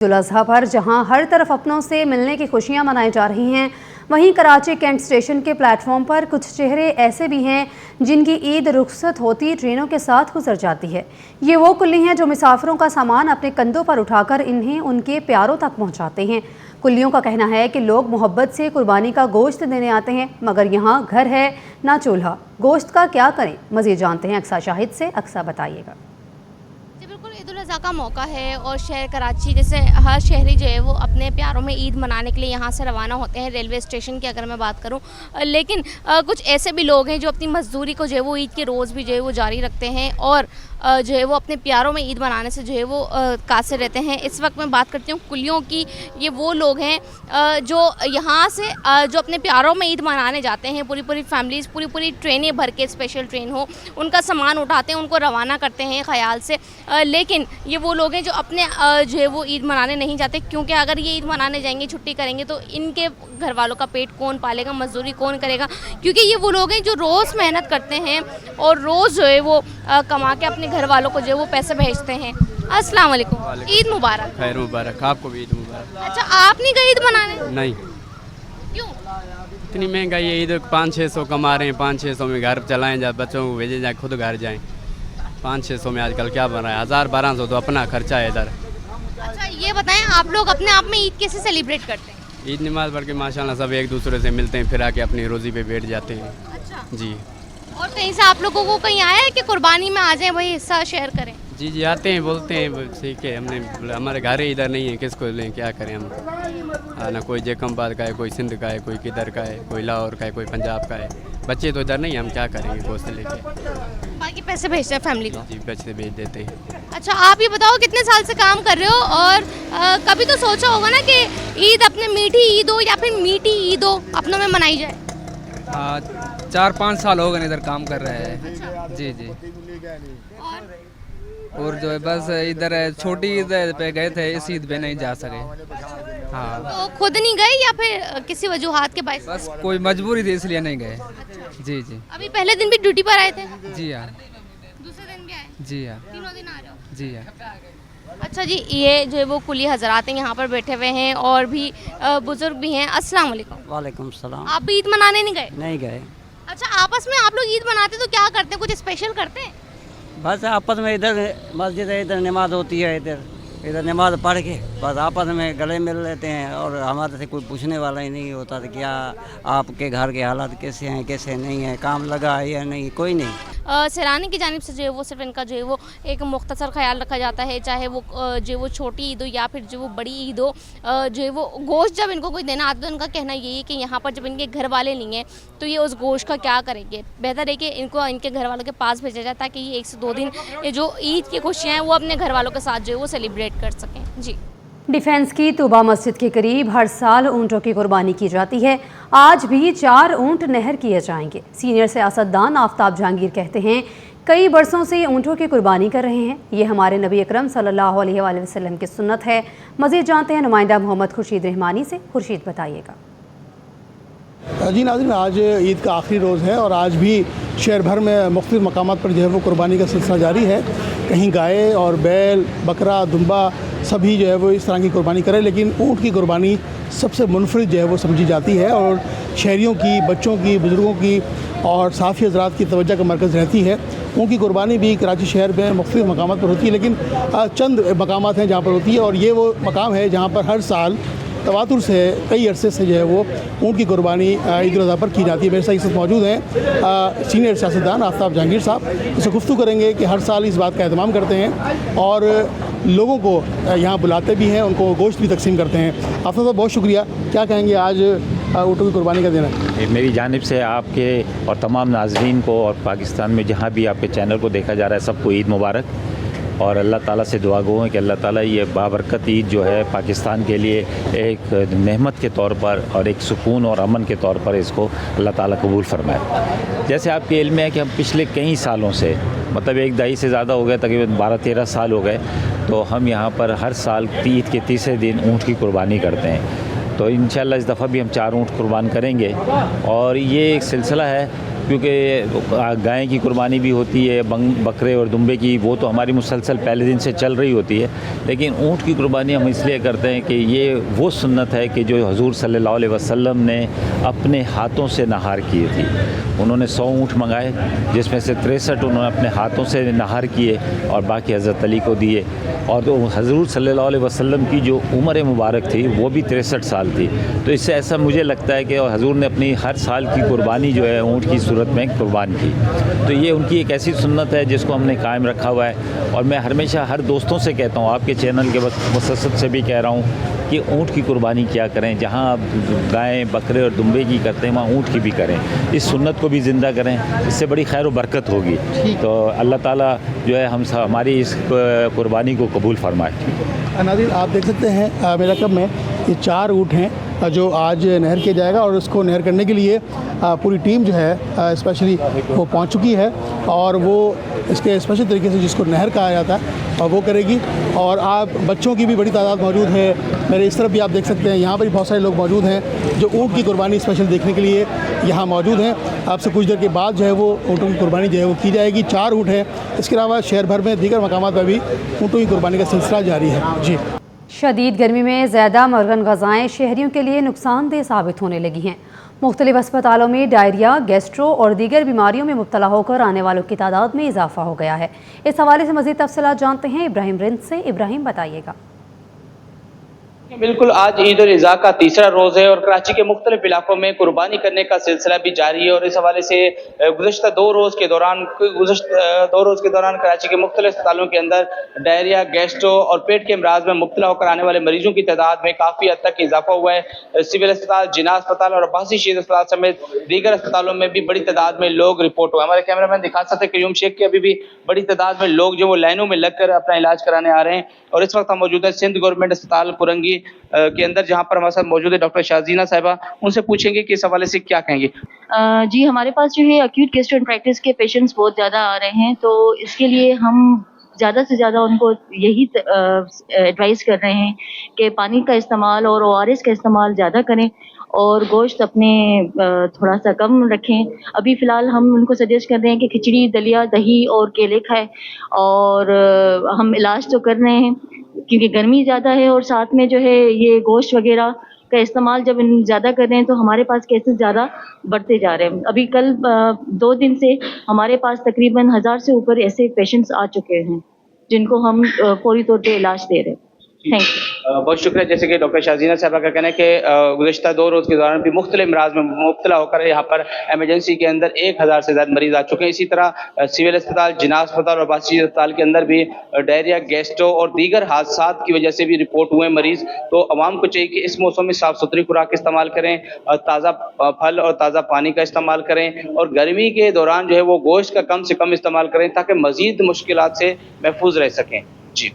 ईद उल अज़हा पर जहां हर तरफ अपनों से मिलने की खुशियां मनाई जा रही हैं, वहीं कराची कैंट स्टेशन के प्लेटफॉर्म पर कुछ चेहरे ऐसे भी हैं जिनकी ईद रुखसत होती ट्रेनों के साथ गुजर जाती है। ये वो कुल्ली हैं जो मुसाफिरों का सामान अपने कंधों पर उठाकर इन्हें उनके प्यारों तक पहुंचाते हैं। कुल्लियों का कहना है कि लोग मोहब्बत से कुर्बानी का गोश्त देने आते हैं, मगर यहाँ घर है ना चूल्हा, गोश्त का क्या करें? मज़ीद जानते हैं अक्सा शाहिद से। अक्सा बताइएगा। बिल्कुल, ईद उल अज़हा का मौका है और शहर कराची जैसे हर शहरी जो है वो अपने प्यारों में ईद मनाने के लिए यहाँ से रवाना होते हैं। रेलवे स्टेशन की अगर मैं बात करूँ, लेकिन कुछ ऐसे भी लोग हैं जो अपनी मजदूरी को जो है वो ईद के रोज़ भी जो है वो जारी रखते हैं और जो है वो अपने प्यारों में ईद मनाने से जो है वो कासिर रहते हैं। इस वक्त मैं बात करती हूँ कुल्लियों की। ये वो लोग हैं जो यहाँ से जो अपने प्यारों में ईद मनाने जाते हैं, पूरी फैमिलीज़ पूरी ट्रेनें भर के, स्पेशल ट्रेन हो, उनका सामान उठाते हैं, उनको रवाना करते हैं ख्याल से। लेकिन ये वो लोग हैं जो अपने जो है वो ईद मनाने नहीं जाते, क्योंकि अगर ये ईद मनाने जाएंगे, छुट्टी करेंगे तो इनके घर वालों का पेट कौन पालेगा, मजदूरी कौन करेगा? क्योंकि ये वो लोग हैं जो रोज़ मेहनत करते हैं और रोज़ जो है वो कमा के अपने घर वालों को जो है वो पैसे भेजते हैं। अस्सलाम वालेकुम, ईद मुबारक। खैर मुबारक, आपको भी ईद मुबारक। अच्छा, आप नहीं गए ईद मनाने? नहीं, क्यों? इतनी महंगाई है, ईद 500-600 कमा रहे हैं, 500-600 में घर चलाएं, जा बच्चों को भेजे जाए, खुद घर जाएं। 500-600 में आजकल क्या बन रहा है? 1000-1200 तो अपना खर्चा है इधर। अच्छा, ये बताएं, आप लोग अपने आप में ईद कैसे सेलिब्रेट करते हैं? ईद नमाज पढ़ के माशाल्लाह सब एक दूसरे से मिलते हैं, फिर आके अपनी रोज़ी पे बैठ जाते हैं। अच्छा जी। और कहीं से आप लोगों को कहीं आया है कि कुर्बानी में आ जाएं, वही हिस्सा शेयर करें? जी आते हैं, बोलते हैं, ठीक है, हमने हमारे घर इधर नहीं है, किसको लें, क्या करें हम? ना कोई जैकम्बाद का है, कोई सिंध का है, कोई किधर का है, कोई लाहौर का है, कोई पंजाब का है। बच्चे तो इधर नहीं, हम क्या करेंगे गोश्त लेके? बाकी पैसे भेजते हैं फैमिली को? जी बच्चे भेज देते हैं। अच्छा, आप ये बताओ कितने साल से काम कर रहे हो और कभी तो सोचा होगा ना कि ईद अपने मीठी ईद हो या फिर मीठी ईद हो अपनों में मनाई जाए? 4-5 साल हो गए इधर काम कर रहे हैं। अच्छा। जी। और जो है बस इधर छोटी ईद पे गए थे, इस ईद पे नहीं जा सके। हाँ, तो खुद नहीं गए या फिर किसी वजूहात के बायस? बस कोई मजबूरी थी इसलिए नहीं गए। अच्छा। जी। अभी पहले दिन भी ड्यूटी पर आए थे? जी हाँ। दूसरे दिन भी आए? जी हाँ। तीनों दिन आ रहे हो? जी हाँ। अच्छा जी, ये जो है वो कुली हजरात हैं यहाँ पर बैठे हुए हैं और भी बुजुर्ग भी हैं। अस्सलाम वालेकुम। वालेकुम सलाम। आप भी ईद मनाने नहीं गए? नहीं गए। अच्छा, आपस में आप लोग ईद मनाते तो क्या करते हैं, कुछ स्पेशल करते हैं? बस आपस में इधर मस्जिद है, इधर नमाज होती है, इधर नमाज पढ़ के बस आपस में गले मिल लेते हैं और हमारे से कोई पूछने वाला ही नहीं होता था क्या आपके घर के हालात कैसे हैं, कैसे नहीं है, काम लगा है या नहीं, कोई नहीं। सैलानी की जानिब से जो है वो सिर्फ इनका जो है वो एक मुख्तसर ख्याल रखा जाता है, चाहे वो जो वो छोटी ईद हो या फिर जो वो बड़ी ईद हो। जो है वो गोश्त जब इनको कोई देना आता है तो इनका कहना यही है कि यहाँ पर जब इनके घर वाले नहीं हैं तो ये उस गोश्त का क्या करेंगे, बेहतर है कि इनको इनके घर वालों के पास भेजा जाए ताकि ये 1 से 2 दिन ये जो ईद की खुशियाँ हैं वो अपने घर वालों के साथ जो है वो सेलिब्रेट कर सकें। जी। डिफेंस की तूबा मस्जिद के करीब हर साल ऊँटों की कुर्बानी की जाती है। आज भी 4 ऊँट नहर किए जाएंगे। सीनियर सियासतदान आफ्ताब जहांगीर कहते हैं कई बरसों से ऊँटों की कुर्बानी कर रहे हैं, ये हमारे नबी अकरम सल्लल्लाहु अलैहि वसल्लम की सुन्नत है। मज़ीद जानते हैं नुमाइंदा मोहम्मद खुर्शीद रहमानी से। खुर्शीद बताइएगा। जी नाज़रीन, आज ईद का आखिरी रोज़ है और आज भी शहर भर में मुख्तलिफ़ मकामात पर जो है वो कुर्बानी का सिलसिला जारी है। कहीं गाय और बैल, बकरा, दुम्बा सभी जो है वो इस तरह की कुर्बानी करें, लेकिन ऊँट की कुर्बानी सबसे मुनफरिद जो है वो समझी जाती है और शहरियों की, बच्चों की, बुज़ुर्गों की और साफ़ी हज़रात की तवज्जो का मरकज़ रहती है। ऊँट की कुर्बानी भी कराची शहर में मुख्तलिफ़ मकामात पर होती है, लेकिन चंद मकामात हैं जहाँ पर होती है और ये वो मकाम है जहाँ पर हर साल तवातुर से कई अरसे से जो है वो ऊँट की कुर्बानी ईद उल अज़हा पर की जाती है। मेरे साथ इस वक्त मौजूद हैं सीनियर सियासतदान आफ्ताब जहांगीर साहब। इससे गुफ्तगू करेंगे कि हर साल इस बात का एहतमाम करते हैं और लोगों को यहाँ बुलाते भी हैं, उनको गोश्त भी तकसीम करते हैं। आफ्ताब साहब बहुत शुक्रिया, क्या कहेंगे आज ऊँटों की कुर्बानी का दिन है? मेरी जानिब से आपके और तमाम नाज़रीन को और पाकिस्तान में जहाँ भी आपके चैनल को देखा जा रहा है सबको ईद मुबारक। और अल्लाह ताला से दुआ गो है कि अल्लाह ताला ये बाबरकत ईद जो है पाकिस्तान के लिए एक नेमत के तौर पर और एक सुकून और अमन के तौर पर इसको अल्लाह ताला कबूल फरमाए। जैसे आपके इल्म है कि हम पिछले कई सालों से, मतलब 1 दहाई से ज़्यादा हो गए, तकरीबन 12-13 साल हो गए, तो हम यहाँ पर हर साल ईद के तीसरे दिन ऊँट की कुर्बानी करते हैं। तो इंशाअल्लाह इस दफ़ा भी हम 4 ऊँट कुर्बान करेंगे और ये एक सिलसिला है क्योंकि गाय की कुर्बानी भी होती है, बकरे और दुम्बे की, वो तो हमारी मुसलसल पहले दिन से चल रही होती है। लेकिन ऊँट की कुर्बानी हम इसलिए करते हैं कि ये वो सुन्नत है कि जो हुज़ूर सल्लल्लाहु अलैहि वसल्लम ने अपने हाथों से नहार किए थी। उन्होंने 100 ऊँट मंगाए, जिसमें से 63 उन्होंने अपने हाथों से नहार किए और बाकी हज़रत अली को दिए। और तो हुज़ूर सल्लल्लाहु अलैहि वसल्लम की जो उम्र मुबारक थी वो भी 63 साल थी। तो इससे ऐसा मुझे लगता है कि हुज़ूर ने अपनी हर साल की कुर्बानी जो है ऊँट की सूरत में कुर्बान की। तो ये उनकी एक ऐसी सुन्नत है जिसको हमने कायम रखा हुआ है। और मैं हमेशा हर दोस्तों से कहता हूँ, आपके चैनल के वसत से भी कह रहा हूँ कि ऊँट की कुर्बानी क्या करें। जहाँ आप गाय, बकरे और दुम्बे की करते हैं, वहाँ ऊँट की भी करें। इस सुन्नत को भी ज़िंदा करें, इससे बड़ी खैर व बरकत होगी। तो अल्लाह ताला जो है हमारी इस कुर्बानी को कबूल फरमाए। नाज़रीन, आप देख सकते हैं मेरा कब में ये 4 ऊँट हैं जो आज नहर किया जाएगा और उसको नहर करने के लिए पूरी टीम जो है स्पेशली वो पहुंच चुकी है और वो इसके स्पेशल तरीके से जिसको नहर कहा जाता है और वो करेगी। और आप बच्चों की भी बड़ी तादाद मौजूद है। मेरे इस तरफ भी आप देख सकते हैं, यहाँ पर भी बहुत सारे लोग मौजूद हैं जो ऊँट की कुर्बानी स्पेशल देखने के लिए यहाँ मौजूद हैं। आपसे कुछ देर के बाद जो है वो ऊँटों की कुर्बानी जो है वो की जाएगी। 4 ऊँट हैं। इसके अलावा शहर भर में दीगर मकामात पर भी ऊँटों की कुर्बानी का सिलसिला जारी है। जी, शदीद गर्मी में ज़्यादा मुर्गन ग़ज़ाएँ शहरियों के लिए नुकसानदेह साबित होने लगी हैं। मुख्तलिफ अस्पतालों में डायरिया, गैस्ट्रो और दीगर बीमारियों में मुब्तला होकर आने वालों की तादाद में इजाफा हो गया है। इस हवाले से मज़ीद तफसीलात जानते हैं इब्राहिम रिंद से। इब्राहिम, बताइएगा। बिल्कुल, आज ईद उल अज़हा का तीसरा रोज़ है और कराची के मुख्तलिफ इलाकों में कुर्बानी करने का सिलसिला भी जारी है। और इस हवाले से गुज़श्ता 2 रोज़ के दौरान कराची के मुख्तलिफ अस्पतालों के अंदर डायरिया, गैस्ट्रो और पेट के अमराज में मुब्तला होकर आने वाले मरीजों की तादाद में काफ़ी हद तक इजाफा हुआ है। सिविल अस्पताल, जिना अस्पताल और अब्बासी शहीद अस्पताल समेत दीगर अस्पतालों में भी बड़ी तादाद में लोग रिपोर्ट हुए। हमारे कैमरामैन दिखा सकते हैं क्यूम शेख के अभी भी बड़ी तादाद में लोग जो वो लाइनों में लगकर अपना इलाज कराने आ रहे हैं। और इस वक्त हम मौजूद है सिंध गवर्नमेंट अस्पताल कुरंगी के अंदर, जहां पर हमारे साथ मौजूद है डॉक्टर शाहजीना साहिबा। उनसे पूछेंगे कि इस हवाले से क्या कहेंगे। जी, हमारे पास जो है एक्यूट गैस्ट्रोएंटेराइटिस के पेशेंट्स बहुत ज़्यादा आ रहे हैं, तो इसके लिए हम ज़्यादा से ज़्यादा उनको यही एडवाइस कर रहे हैं कि पानी का इस्तेमाल और ORS का इस्तेमाल ज़्यादा करें और गोश्त अपने थोड़ा सा कम रखें। अभी फ़िलहाल हम उनको सजेस्ट कर रहे हैं कि खिचड़ी, दलिया, दही और केले खाएं। और हम इलाज तो कर रहे हैं क्योंकि गर्मी ज़्यादा है और साथ में जो है ये गोश्त वगैरह का इस्तेमाल जब ज़्यादा कर रहे हैं तो हमारे पास केसेस ज़्यादा बढ़ते जा रहे हैं। अभी कल 2 दिन से हमारे पास तकरीबन 1000 से ऊपर ऐसे पेशेंट्स आ चुके हैं जिनको हम फौरी तौर पे इलाज दे रहे हैं। Thank you. बहुत शुक्रिया। जैसे कि डॉक्टर शाहजीना साहबा का कहना है कि गुज़श्ता 2 रोज़ के दौरान भी मुख्तलिफ अमराज में मुब्तला होकर यहाँ पर एमरजेंसी के अंदर 1000 से ज़्यादा मरीज आ चुके हैं। इसी तरह सिविल अस्पताल, जिना अस्पताल और अब्बासी अस्पताल के अंदर भी डायरिया, गैस्ट्रो और दीगर हादसात की वजह से भी रिपोर्ट हुए मरीज। तो अवाम को चाहिए कि इस मौसम में साफ़ सुथरी खुराक इस्तेमाल करें, ताज़ा फल और ताज़ा पानी का इस्तेमाल करें और गर्मी के दौरान जो है वो गोश्त का कम से कम इस्तेमाल करें ताकि मज़ीद मुश्किलात से महफूज रह सकें। जी,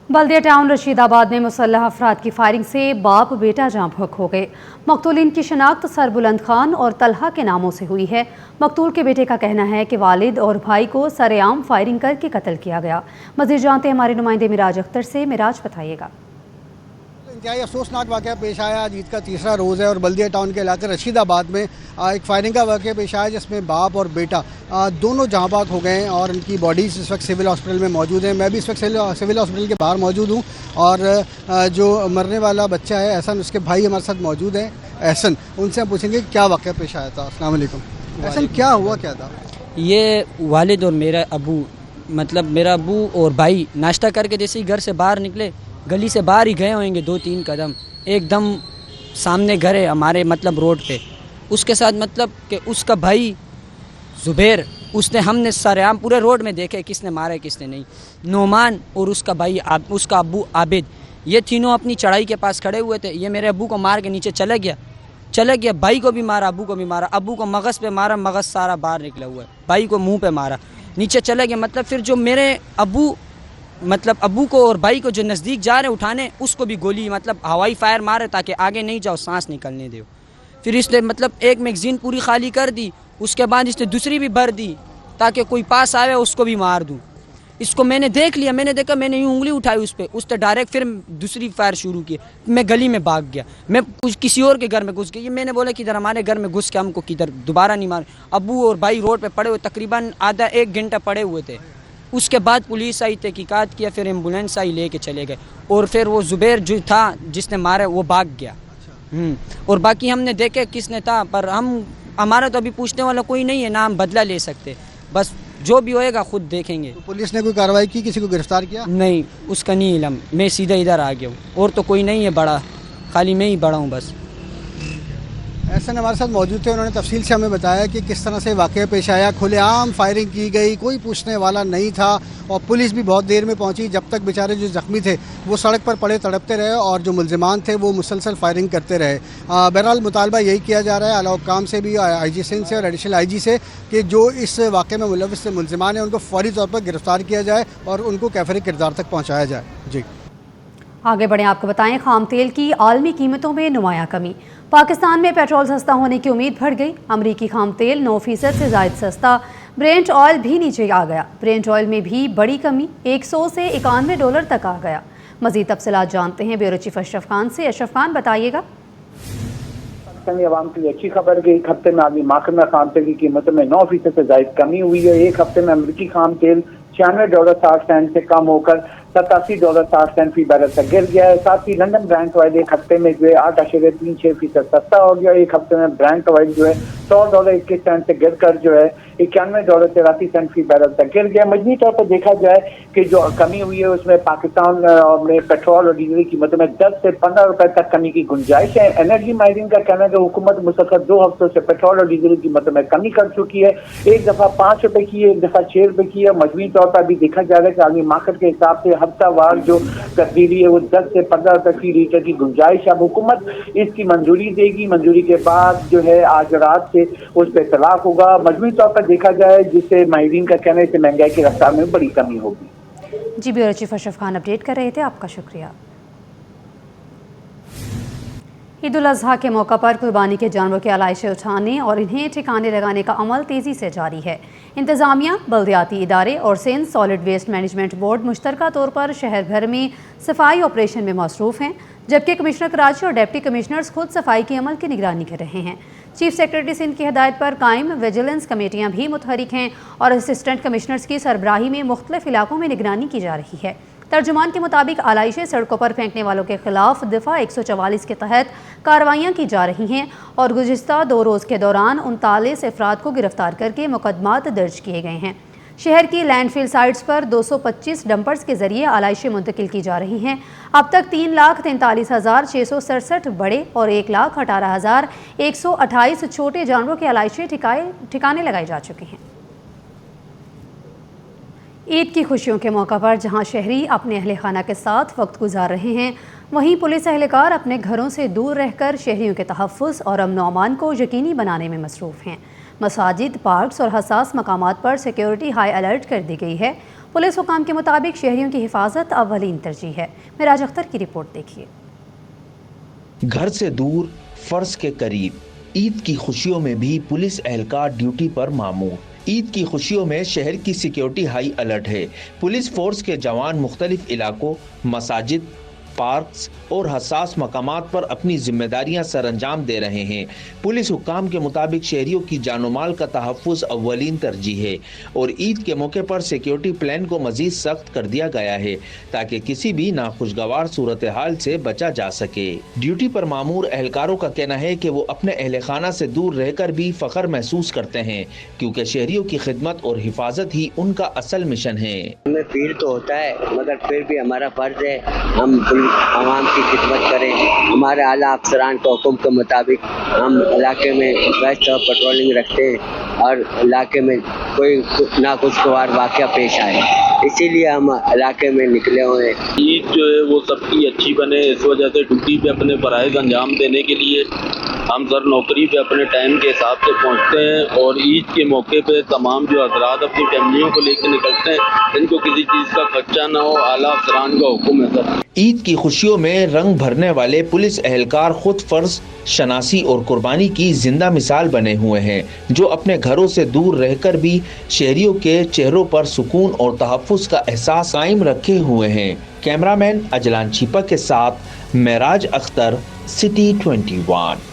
बल्दिया टाउन रशीदाबाद में मुसल्लह अफराद की फायरिंग से बाप बेटा जाँ भुक हो गए। मकतूलीन की शनाख्त सरबुलंद खान और तलहा के नामों से हुई है। मकतूल के बेटे का कहना है कि वालिद और भाई को सरेआम फायरिंग करके कत्ल किया गया। मज़ीद जानते हैं हमारे नुमाइंदे मिराज अख्तर से। मिराज, बताइएगा। इंतहाई अफसोसनाक वाक़या पेश आया। आज ईद का तीसरा रोज़ है और बल्दिया टाउन के इलाके रशीदाबाद में एक फायरिंग का वाक़या पेश आया जिसमें बाप और बेटा दोनों जहाँ बाग हो गए हैं और उनकी बॉडीज़ इस वक्त सिविल हॉस्पिटल में मौजूद हैं। मैं भी इस वक्त सिविल हॉस्पिटल के बाहर मौजूद हूँ और जो मरने वाला बच्चा है एहसन, उसके भाई हमारे साथ मौजूद हैं। एहसन, उनसे हम पूछेंगे क्या वाक़या पेश आया था। अस्सलाम वालेकुम। एहसन, क्या हुआ, क्या था? ये वालिद और मेरा अबू, मतलब मेरा अबू और भाई नाश्ता करके जैसे ही घर से बाहर निकले, गली से बाहर ही गए होंगे 2-3 कदम, एकदम सामने घर है हमारे, मतलब रोड पे। उसके साथ मतलब कि उसका भाई ज़ुबैर, उसने हमने सरेआम पूरे रोड में देखे किसने मारा है किसने नहीं। नोमान और उसका भाई उसका अब्बू आबिद, ये तीनों अपनी चढ़ाई के पास खड़े हुए थे। ये मेरे अब्बू को मार के नीचे चले गया। भाई को भी मारा, अब्बू को भी मारा। अब्बू को मगज़ पे मारा, मगज़ सारा बाहर निकला हुआ है। भाई को मुँह पे मारा, नीचे चले गया। मतलब फिर जो मेरे अब्बू को और भाई को जो नज़दीक जा रहे उठाने, उसको भी गोली मतलब हवाई फायर मारे ताकि आगे नहीं जाओ, सांस निकलने दो। फिर इसने मतलब एक मैगज़ीन पूरी खाली कर दी, उसके बाद इसने दूसरी भी भर दी ताकि कोई पास आवे उसको भी मार दूँ। इसको मैंने देख लिया, मैंने देखा, मैंने यूँ उंगली उठाई उस पर, उसने डायरेक्ट फिर दूसरी फायर शुरू की। मैं गली में भाग गया, मैं कुछ किसी और के घर में घुस गया। ये मैंने बोला कि इधर हमारे घर में घुस के हमको किधर दोबारा नहीं मार। अबू और भाई रोड पे पड़े हुए तकरीबन आधा एक घंटा पड़े हुए थे। उसके बाद पुलिस आई, तहकीकात किया, फिर एम्बुलेंस आई, लेके चले गए। और फिर वो जुबैर जो था जिसने मारा वो भाग गया। और बाकी हमने देखे किसने था, पर हमारा तो अभी पूछने वाला कोई नहीं है, ना हम बदला ले सकते। बस जो भी होएगा खुद देखेंगे। तो पुलिस ने कोई कार्रवाई की, किसी को गिरफ्तार किया? नहीं, उसका नहीं इलम। मैं सीधा इधर आ गया हूँ, और तो कोई नहीं है बड़ा, खाली मैं ही बड़ा हूँ बस। एहसन हमारे साथ मौजूद थे, उन्होंने तफसील से हमें बताया कि किस तरह से वाक़या पेश आया। खुलेआम फायरिंग की गई, कोई पूछने वाला नहीं था और पुलिस भी बहुत देर में पहुंची, जब तक बेचारे जो ज़ख्मी थे वो सड़क पर पड़े तड़पते रहे और जो मुल्ज़िमान थे वो मुसलसल फायरिंग करते रहे। बहरहाल मुतालबा यही किया जा रहा है आला हुक्काम से भी, IG सिंध से और एडिशनल IG से, कि जो इस वाक़े में मुलव्विस मुल्ज़िमान हैं उनको फौरी तौर पर गिरफ़्तार किया जाए और उनको कैफरी किरदार तक पहुँचाया जाए। जी आगे बढ़ें, आपको बताएं खाम तेल की आलमी कीमतों में नुमाया कमी। पाकिस्तान में पेट्रोल सस्ता होने की उम्मीद बढ़ गई। अमरीकी खाम तेल 9% से ज़ायद सस्ता। ब्रेंट ऑयल भी नीचे आ गया। ब्रेंट ऑयल में भी बड़ी कमी, 100 से $91 तक आ गया। मज़ीद तफसीलात जानते हैं ब्यूरो चीफ अशरफ खान से। अशरफ खान, बताइएगा। पाकिस्तानी अवाम के लिए अच्छी खबर कि एक हफ्ते में आलमी मार्केट में खाम तेल की कीमतों में 9% से ज़ायद कमी हुई है। एक हफ्ते में अमरीकी खाम तेल $96.60 से कम होकर $87.60 फी बैरल तक गिर गया है। साथ ही लंदन ब्रेंट ऑयल एक हफ्ते में जो है 8.36% सस्ता हो गया। एक हफ्ते में ब्रेंट ऑयल जो है $100.21 से गिर कर जो है $91.83 फी बैरल तक गिर गया। मजमूई तौर पर देखा जाए कि जो कमी हुई है उसमें पाकिस्तान में पेट्रोल और डीजल की कीमतों में 10 से ₹15 तक कमी की गुंजाइश है। एनर्जी माहिरीन का कहना है कि हुकूमत मुसलसल 2 हफ्तों से पेट्रोल और डीजल की कीमतों में कमी कर चुकी है। एक दफ़ा ₹5 की है, एक दफ़ा ₹6 की है। मजमूई तौर पर भी देखा जा रहा है कि आलमी मार्केट के हिसाब से हफ्तावार जो तब्दीली है वो 10 से ₹15 फी लीटर की गुंजाइश। अब हुकूमत इसकी मंजूरी देगी, मंजूरी के बाद जो है आज रात से उस पर इतलाक होगा। मजमूई तौर पर देखा जाए जिससे माहिरीन का कहना है कि महंगाई की रफ्तार में बड़ी कमी होगी। जी, bureau chief Ashraf Khan update कर रहे थे, आपका शुक्रिया। ईद उल अज़हा के मौका पर कुर्बानी के जानवरों की आलाइशें उठाने और इन्हें ठिकाने लगाने का अमल तेज़ी से जारी है। इंतज़ामिया, बल्दियाती इदारे और Sindh solid waste management board मुश्तरका तौर पर शहर भर में सफाई ऑपरेशन में मसरूफ़ हैं, जबकि कमिश्नर कराची और डिप्टी कमिश्नर्स खुद सफाई के अमल की निगरानी कर रहे हैं। चीफ सेक्रेटरी सिंध की हिदायत पर कायम विजिलेंस कमेटियाँ भी मुतहरिक हैं और असिस्टेंट कमिश्नर्स की सरबराही में मुख्तलिफ इलाकों में निगरानी की जा रही है। तर्जुमान के मुताबिक आलाइशें सड़कों पर फेंकने वालों के खिलाफ दफ़ा 144 के तहत कार्रवाइयाँ की जा रही हैं और गुज़िश्ता 2 रोज़ के दौरान 39 अफराद को गिरफ्तार करके मुकदमात दर्ज किए गए हैं। शहर की लैंडफिल साइट्स पर 225 डंपर्स के जरिए आलाइशें मुंतकिल की जा रही हैं। अब तक 3,43,667 बड़े और 1,18,128 छोटे जानवरों की आलाइशें ठिकाने लगाई जा चुकी हैं। ईद की खुशियों के मौका पर जहां शहरी अपने अहले खाना के साथ वक्त गुजार रहे हैं, वहीं पुलिस एहलकार अपने घरों से दूर रहकर शहरियों के तहफ़्फ़ुज़ और अमन व अमान को यकीनी बनाने में मसरूफ़ हैं। मसाजिद, पार्क्स और हसास मकामात पर सिक्योरिटी हाई अलर्ट कर दी गई है। पुलिस हुकाम के मुताबिक शहरियों की हिफाजत अव्वलीन तरजीह है। मिराज अख्तर की रिपोर्ट देखिए। घर से दूर, फर्ज के करीब, ईद की खुशियों में भी पुलिस एहलकार ड्यूटी पर मामूर। ईद की खुशियों में शहर की सिक्योरिटी हाई अलर्ट है। पुलिस फोर्स के जवान मुख्तलिफ इलाकों, मसाजिद, पार्क्स और हसास मकामात पर अपनी जिम्मेदारियां सरअंजाम दे रहे हैं। पुलिस हुक्काम के मुताबिक शहरियों की जानो माल का तहफ़्फ़ुज़ अव्वलीन तरजीह है और ईद के मौके पर सिक्योरिटी प्लान को मजीद सख्त कर दिया गया है ताकि किसी भी नाखुशगवार सूरत हाल से बचा जा सके। ड्यूटी पर मामूर एहलकारों का कहना है कि वो अपने अहले खाना से दूर रहकर भी फ़ख्र महसूस करते हैं क्योंकि शहरियों की खिदमत और हिफाजत ही उनका असल मिशन है। हमें फील तो होता है मगर फिर भी हमारा फर्ज है हम आवाम की खिदमत करें। हमारे आला अफसरान के हुक्म के मुताबिक हम इलाके में बेस्ट पेट्रोलिंग रखते हैं और इलाके में कोई नाखुशगवार वाक़या पेश आए, इसीलिए हम इलाके में निकले हुए हैं। ईद जो है वो सबकी अच्छी बने, इस वजह से ड्यूटी पे अपने फराइज़ अंजाम देने के लिए हम सर नौकरी पे अपने टाइम के हिसाब से पहुंचते हैं और ईद के मौके पे तमाम जो हजरात अपनी फैमिलियों को लेकर निकलते हैं, इनको किसी चीज़ का खर्चा ना हो, आला अफसरान का हुक्म है सर। ईद की खुशियों में रंग भरने वाले पुलिस एहलकार खुद फर्ज, शनासी और कुर्बानी की जिंदा मिसाल बने हुए हैं, जो अपने घरों से दूर रहकर भी शहरियों के चेहरों पर सुकून और तहफ़्फ़ुज़ का एहसास कायम रखे हुए हैं। कैमरामैन अजलान छिपा के साथ मेराज अख्तर, सिटी 21।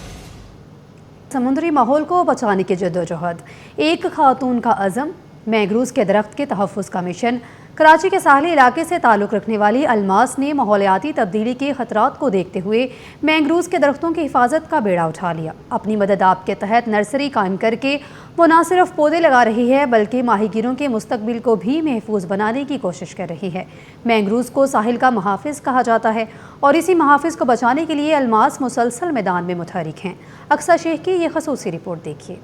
समुद्री माहौल को बचाने की जद्दोजहद, एक खातून का अज़म, मैंग्रोव के दरख्त के तहफ़्फ़ुज़ का मिशन। कराची के साहली इलाके से ताल्लुक़ रखने वाली अलमास ने माहौलियाती तब्दीली के ख़तरात को देखते हुए मैंग्रोव के दरख्तों की हिफाजत का बेड़ा उठा लिया। अपनी मदद आप के तहत नर्सरी कायम करके वो न सिर्फ पौधे लगा रही है बल्कि माहीगीरों के मुस्तकबिल को भी महफूज बनाने की कोशिश कर रही है। मैंग्रोव को साहिल का महाफिज कहा जाता है और इसी महाफिज को बचाने के लिए अलमास मुसलसल मैदान में मुतहरिक हैं। अक्सा शेख की ये खसूसी रिपोर्ट देखिए।